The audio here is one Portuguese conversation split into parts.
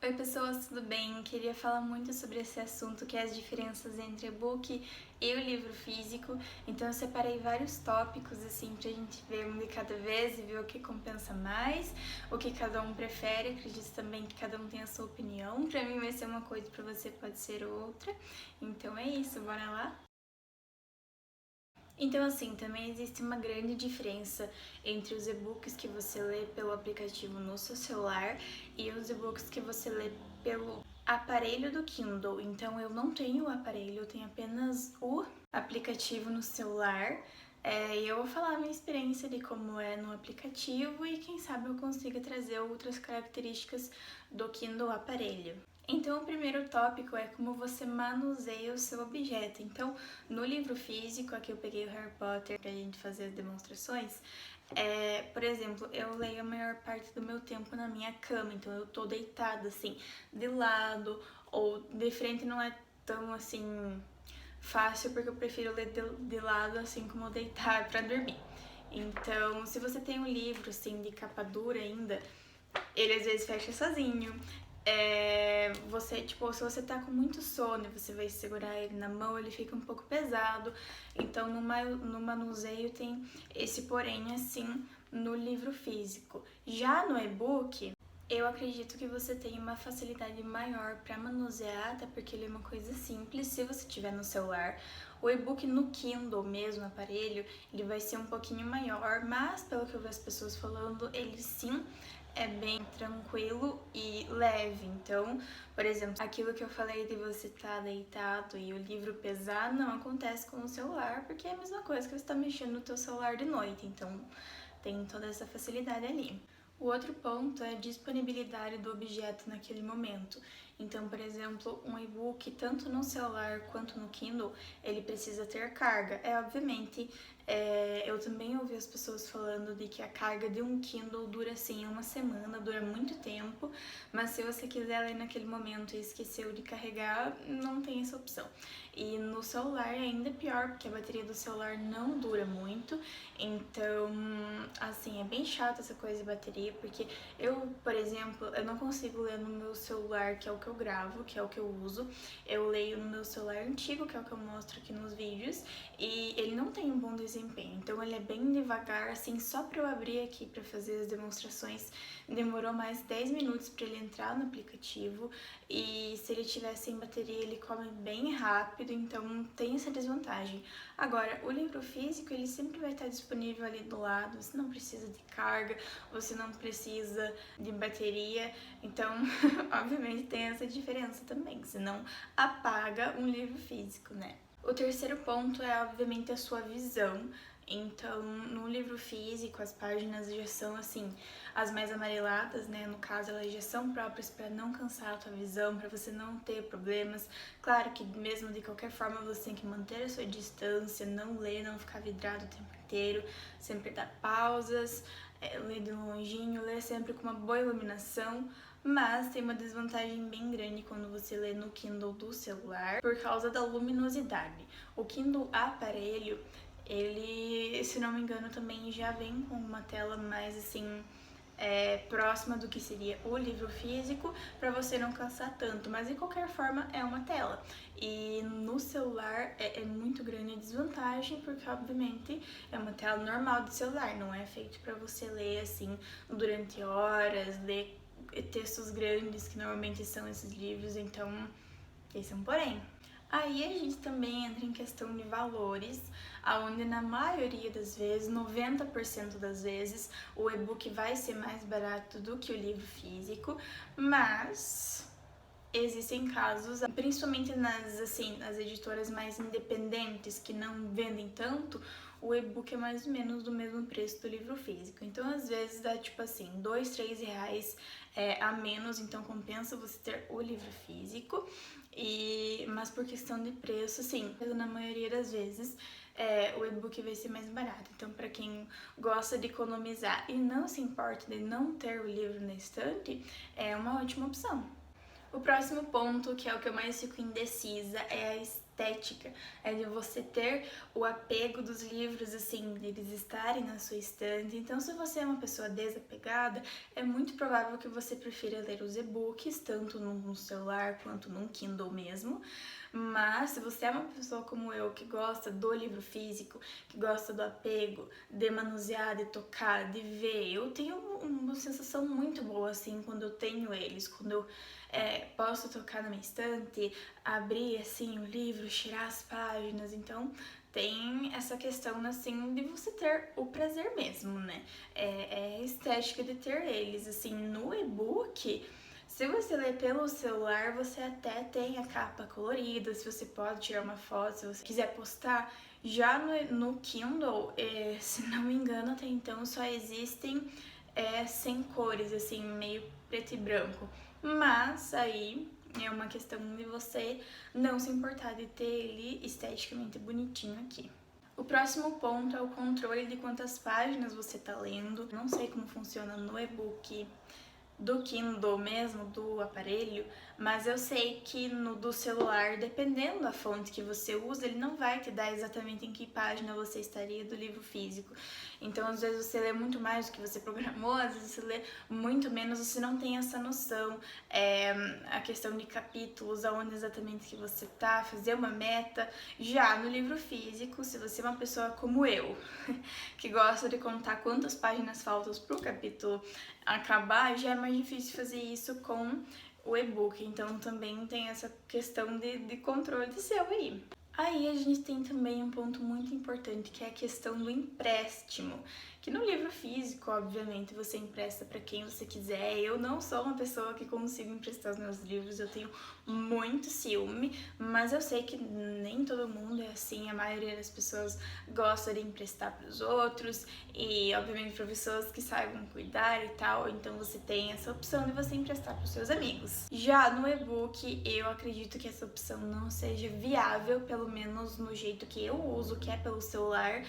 Oi pessoas, tudo bem? Queria falar muito sobre esse assunto que é as diferenças entre e-book e o livro físico. Então eu separei vários tópicos assim pra gente ver um de cada vez e ver o que compensa mais, o que cada um prefere. Acredito também que cada um tem a sua opinião. Pra mim vai ser uma coisa, pra você pode ser outra. Então é isso, bora lá? Então, assim, também existe uma grande diferença entre os e-books que você lê pelo aplicativo no seu celular e os e-books que você lê pelo aparelho do Kindle. Então, eu não tenho o aparelho, eu tenho apenas o aplicativo no celular. E eu vou falar a minha experiência de como é no aplicativo e quem sabe eu consiga trazer outras características do Kindle aparelho. Então, o primeiro tópico é como você manuseia o seu objeto. Então, no livro físico, aqui eu peguei o Harry Potter pra gente fazer as demonstrações. Por exemplo, eu leio a maior parte do meu tempo na minha cama, então eu tô deitada assim, de lado ou de frente não é tão assim fácil, porque eu prefiro ler de lado assim como deitar pra dormir. Então, se você tem um livro assim de capa dura ainda, ele às vezes fecha sozinho. Tipo, se você tá com muito sono e você vai segurar ele na mão, ele fica um pouco pesado. Então, no manuseio tem esse porém, assim, no livro físico. Já no e-book, eu acredito que você tem uma facilidade maior para manusear, até porque ele é uma coisa simples. Se você tiver no celular, o e-book no Kindle mesmo, no aparelho, ele vai ser um pouquinho maior, mas pelo que eu vejo as pessoas falando, ele sim é bem tranquilo e leve. Então, por exemplo, aquilo que eu falei de você estar deitado e o livro pesar não acontece com o celular, porque é a mesma coisa que você está mexendo no teu celular de noite. Então, tem toda essa facilidade ali. O outro ponto é a disponibilidade do objeto naquele momento. Então, por exemplo, um e-book, tanto no celular quanto no Kindle, ele precisa ter carga. Obviamente, eu também ouvi as pessoas falando de que a carga de um Kindle dura assim uma semana, dura muito tempo, mas se você quiser ler naquele momento e esqueceu de carregar, não tem essa opção. E no celular é ainda pior, porque a bateria do celular não dura muito, então, assim, é bem chato essa coisa de bateria, porque eu, por exemplo, eu não consigo ler no meu celular, que é o que eu gravo, que é o que eu uso. Eu leio no meu celular antigo, que é o que eu mostro aqui nos vídeos, e ele não tem um bom desempenho. Então ele é bem devagar, assim, só pra eu abrir aqui pra fazer as demonstrações, demorou mais 10 minutos pra ele entrar no aplicativo, e se ele tiver sem bateria, ele come bem rápido, então tem essa desvantagem. Agora, o livro físico, ele sempre vai estar disponível ali do lado, você não precisa de carga, você não precisa de bateria, então, obviamente tem essa diferença também, senão apaga um livro físico, né? O terceiro ponto é, obviamente, a sua visão. Então, no livro físico, as páginas já são, assim, as mais amareladas, né? No caso, elas já são próprias para não cansar a tua visão, para você não ter problemas. Claro que, mesmo de qualquer forma, você tem que manter a sua distância, não ler, não ficar vidrado o tempo inteiro, sempre dar pausas, ler de longinho, ler sempre com uma boa iluminação. Mas tem uma desvantagem bem grande quando você lê no Kindle do celular, por causa da luminosidade. O Kindle aparelho, ele, se não me engano, também já vem com uma tela mais assim, próxima do que seria o livro físico, para você não cansar tanto, mas de qualquer forma é uma tela. E no celular é muito grande a desvantagem, porque obviamente é uma tela normal do celular, não é feito para você ler assim durante horas, ler textos grandes, que normalmente são esses livros, então esse é um porém. Aí a gente também entra em questão de valores, aonde na maioria das vezes, 90% das vezes, o e-book vai ser mais barato do que o livro físico, mas existem casos, principalmente nas editoras mais independentes que não vendem tanto, o e-book é mais ou menos do mesmo preço do livro físico. Então, às vezes, dá tipo assim, R$ 2, R$ 3 a menos, então compensa você ter o livro físico. Mas por questão de preço, sim, na maioria das vezes, o e-book vai ser mais barato. Então, para quem gosta de economizar e não se importa de não ter o livro na estante, é uma ótima opção. O próximo ponto, que é o que eu mais fico indecisa, é a estética, é de você ter o apego dos livros, assim, deles estarem na sua estante. Então, se você é uma pessoa desapegada, é muito provável que você prefira ler os e-books, tanto no celular quanto no Kindle mesmo. Mas se você é uma pessoa como eu, que gosta do livro físico, que gosta do apego, de manusear, de tocar, de ver, eu tenho uma sensação muito boa, assim, quando eu tenho eles, quando eu posso tocar na minha estante, abrir, assim, o livro, cheirar as páginas. Então, tem essa questão, assim, de você ter o prazer mesmo, né? É a estética de ter eles, assim, no e-book. Se você ler pelo celular, você até tem a capa colorida, se você pode tirar uma foto, se você quiser postar. Já no Kindle, se não me engano, até então só existem sem cores, assim, meio preto e branco. Mas aí é uma questão de você não se importar de ter ele esteticamente bonitinho aqui. O próximo ponto é o controle de quantas páginas você está lendo. Não sei como funciona no e-book do Kindle mesmo, do aparelho, mas eu sei que no do celular, dependendo da fonte que você usa, ele não vai te dar exatamente em que página você estaria do livro físico. Então, às vezes você lê muito mais do que você programou, às vezes você lê muito menos, você não tem essa noção. A questão de capítulos, aonde exatamente que você tá, fazer uma meta. Já no livro físico, se você é uma pessoa como eu, que gosta de contar quantas páginas faltam pro capítulo acabar, já é mais difícil fazer isso com o e-book. Então também tem essa questão de controle seu aí. Aí a gente tem também um ponto muito importante, que é a questão do empréstimo. Que no livro físico, obviamente, você empresta para quem você quiser. Eu não sou uma pessoa que consigo emprestar os meus livros, eu tenho muito ciúme, mas eu sei que nem todo mundo é assim. A maioria das pessoas gosta de emprestar para os outros e, obviamente, para pessoas que saibam cuidar e tal. Então você tem essa opção de você emprestar para os seus amigos. Já no e-book, eu acredito que essa opção não seja viável, pelo menos no jeito que eu uso, que é pelo celular.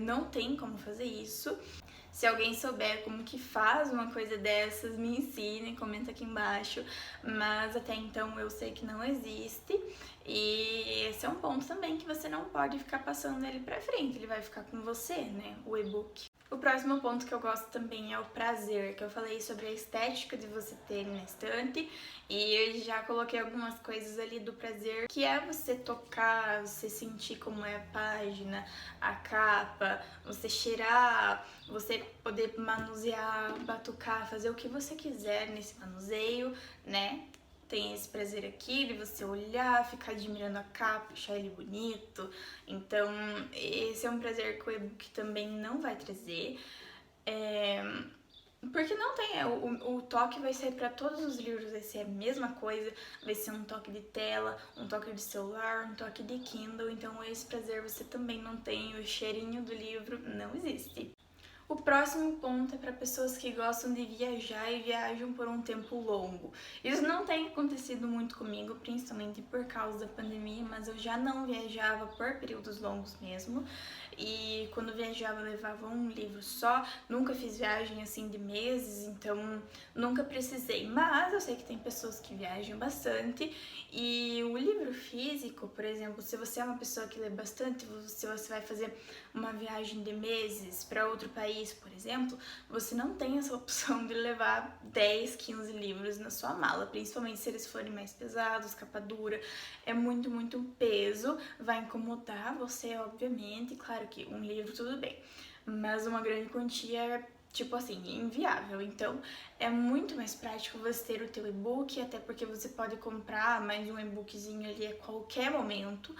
Não tem como fazer isso. Se alguém souber como que faz uma coisa dessas, me ensine, comenta aqui embaixo. Mas até então eu sei que não existe. E esse é um ponto também que você não pode ficar passando ele pra frente, ele vai ficar com você, né, o e-book. O próximo ponto que eu gosto também é o prazer, que eu falei sobre a estética de você ter na estante, e eu já coloquei algumas coisas ali do prazer, que é você tocar, você sentir como é a página, a capa, você cheirar, você poder manusear, batucar, fazer o que você quiser nesse manuseio, né? Tem esse prazer aqui de você olhar, ficar admirando a capa, achar ele bonito. Então, esse é um prazer que o e-book também não vai trazer. Porque não tem, o toque vai ser para todos os livros, vai ser a mesma coisa, vai ser um toque de tela, um toque de celular, um toque de Kindle. Então, esse prazer você também não tem, o cheirinho do livro não existe. O próximo ponto é para pessoas que gostam de viajar e viajam por um tempo longo. Isso não tem acontecido muito comigo, principalmente por causa da pandemia, mas eu já não viajava por períodos longos mesmo. E quando viajava eu levava um livro só, nunca fiz viagem assim de meses, então nunca precisei. Mas eu sei que tem pessoas que viajam bastante e o livro físico, por exemplo, se você é uma pessoa que lê bastante, se você vai fazer uma viagem de meses para outro país, por exemplo, você não tem essa opção de levar 10, 15 livros na sua mala, principalmente se eles forem mais pesados, capa dura, é muito peso, vai incomodar você, obviamente. Claro que um livro tudo bem, mas uma grande quantia é, tipo assim, inviável. Então é muito mais prático você ter o teu e-book, até porque você pode comprar mais um e-bookzinho ali a qualquer momento.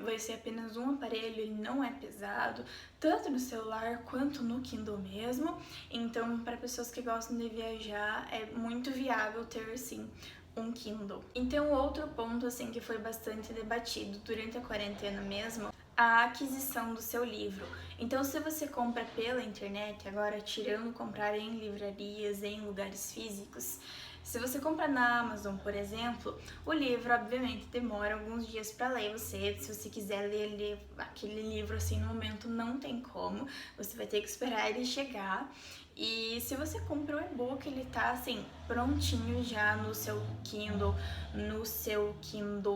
Vai ser apenas um aparelho, ele não é pesado, tanto no celular quanto no Kindle mesmo. Então, para pessoas que gostam de viajar, é muito viável ter, sim, um Kindle. Então, outro ponto, assim, que foi bastante debatido durante a quarentena mesmo, a aquisição do seu livro. Então, se você compra pela internet, agora tirando comprar em livrarias, em lugares físicos, se você compra na Amazon, por exemplo, o livro, obviamente, demora alguns dias para ler. Se você quiser ler aquele livro assim no momento, não tem como. Você vai ter que esperar ele chegar. E se você comprou o e-book, ele tá assim, prontinho já no seu Kindle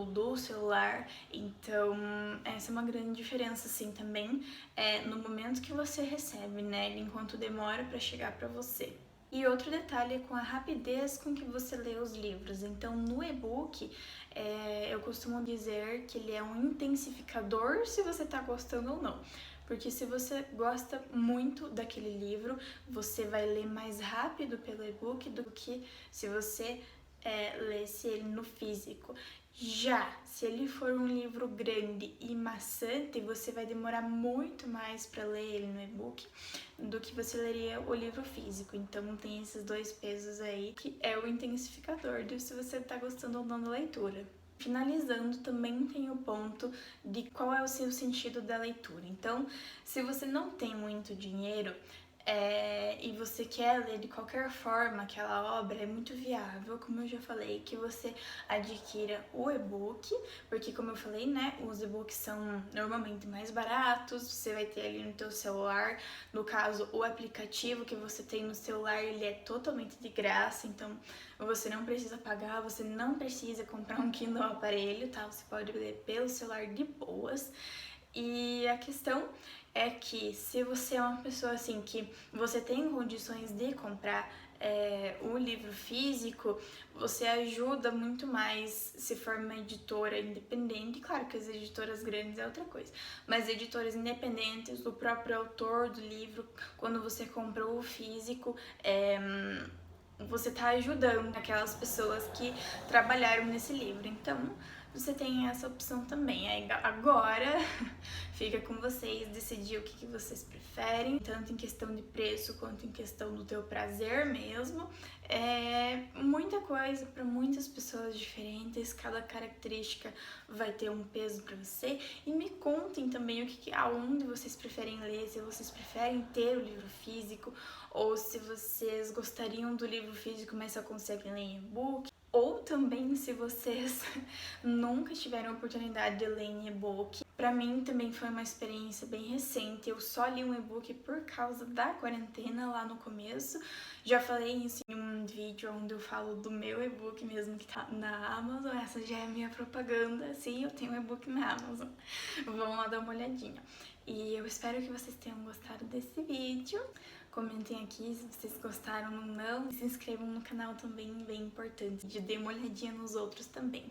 do celular. Então, essa é uma grande diferença assim também, no momento que você recebe, né, enquanto demora para chegar para você. E outro detalhe é com a rapidez com que você lê os livros. Então, no e-book, eu costumo dizer que ele é um intensificador se você tá gostando ou não. Porque se você gosta muito daquele livro, você vai ler mais rápido pelo e-book do que se você lesse ele no físico. Já se ele for um livro grande e maçante, você vai demorar muito mais para ler ele no e-book do que você leria o livro físico. Então tem esses dois pesos aí, que é o intensificador de se você tá gostando ou não da leitura. Finalizando, também tem o ponto de qual é o seu sentido da leitura. Então, se você não tem muito dinheiro, e você quer ler de qualquer forma aquela obra, é muito viável, como eu já falei, que você adquira o e-book, porque como eu falei, né, os e-books são normalmente mais baratos, você vai ter ali no teu celular, no caso, o aplicativo que você tem no celular, ele é totalmente de graça, então você não precisa pagar, você não precisa comprar um Kindle aparelho, tá? Você pode ler pelo celular de boas. E a questão é que se você é uma pessoa assim que você tem condições de comprar o livro físico, você ajuda muito mais se for uma editora independente. Claro que as editoras grandes é outra coisa, mas editoras independentes, o próprio autor do livro, quando você comprou o físico, você está ajudando aquelas pessoas que trabalharam nesse livro. Então, você tem essa opção também. Aí, agora, fica com vocês decidir o que vocês preferem, tanto em questão de preço quanto em questão do teu prazer mesmo. É muita coisa para muitas pessoas diferentes, cada característica vai ter um peso para você. E me contem também aonde vocês preferem ler, se vocês preferem ter o livro físico ou se vocês gostariam do livro físico, mas só conseguem ler em e-book. Ou também se vocês nunca tiveram a oportunidade de ler em e-book. Pra mim também foi uma experiência bem recente, eu só li um e-book por causa da quarentena lá no começo. Já falei isso em um vídeo onde eu falo do meu e-book mesmo que tá na Amazon, essa já é a minha propaganda, sim, eu tenho um e-book na Amazon. Vão lá dar uma olhadinha. E eu espero que vocês tenham gostado desse vídeo. Comentem aqui se vocês gostaram ou não. E se inscrevam no canal também, bem importante. E dê uma olhadinha nos outros também.